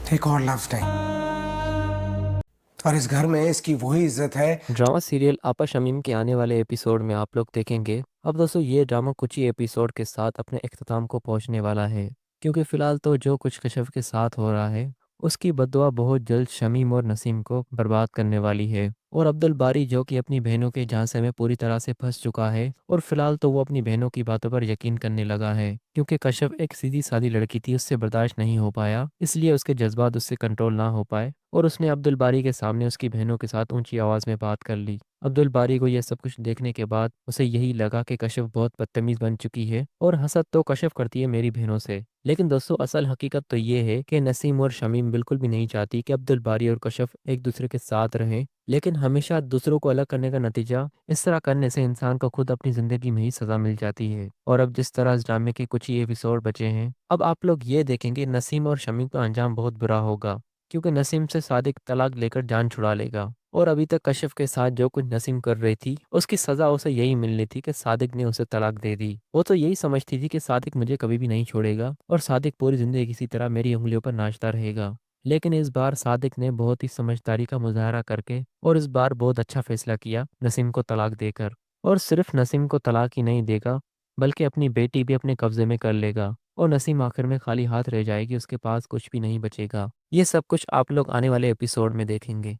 एक और लफ्ज नहीं, और इस घर में इसकी वही इज्जत है। ड्रामा सीरियल आपा शमीम के आने वाले एपिसोड में आप लोग देखेंगे। अब दोस्तों ये ड्रामा कुछ ही एपिसोड के साथ अपने इख्तिताम को पहुंचने वाला है, क्योंकि फ़िलहाल तो जो कुछ कशफ के साथ हो रहा है उसकी बद्दुआ बहुत जल्द शमीम और नसीम को बर्बाद करने वाली है। और अब्दुल बारी जो कि अपनी बहनों के झांसे में पूरी तरह से फंस चुका है, और फिलहाल तो वो अपनी बहनों की बातों पर यकीन करने लगा है, क्योंकि कशफ एक सीधी सादी लड़की थी, उससे बर्दाश्त नहीं हो पाया, इसलिए उसके जज्बात उससे कंट्रोल ना हो पाए और उसने अब्दुल बारी के सामने उसकी बहनों के साथ ऊंची आवाज़ में बात कर ली। अब्दुल बारी को यह सब कुछ देखने के बाद उसे यही लगा कि कशफ बहुत बदतमीज़ बन चुकी है, और हसद तो कशफ करती है मेरी बहनों से। लेकिन दोस्तों असल हकीकत तो ये है कि नसीम और शमीम बिल्कुल भी नहीं चाहती कि अब्दुल बारी और कशफ एक दूसरे के साथ रहें, लेकिन हमेशा दूसरों को अलग करने का नतीजा इस तरह करने से इंसान को खुद अपनी ज़िंदगी में ही सज़ा मिल जाती है। और अब जिस तरह इस ड्रामे के कुछ ही एपिसोड बचे हैं, अब आप लोग ये देखेंगे नसीम और शमीम का अंजाम बहुत बुरा होगा, क्योंकि नसीम से सादिक तलाक लेकर जान छुड़ा लेगा। और अभी तक कशिफ के साथ जो कुछ नसीम कर रही थी उसकी सज़ा उसे यही मिलनी थी कि सादिक ने उसे तलाक दे दी। वो तो यही समझती थी कि सादिक मुझे कभी भी नहीं छोड़ेगा और सादिक पूरी ज़िंदगी किसी तरह मेरी उंगलियों पर नाचता रहेगा। लेकिन इस बार सादिक ने बहुत ही समझदारी का मुजाहरा करके और इस बार बहुत अच्छा फैसला किया नसीम को तलाक देकर। और सिर्फ नसीम को तलाक ही नहीं देगा, बल्कि अपनी बेटी भी अपने कब्जे में कर लेगा, और नसीम आखिर में खाली हाथ रह जाएगी, उसके पास कुछ भी नहीं बचेगा। ये सब कुछ आप लोग आने वाले एपिसोड में देखेंगे।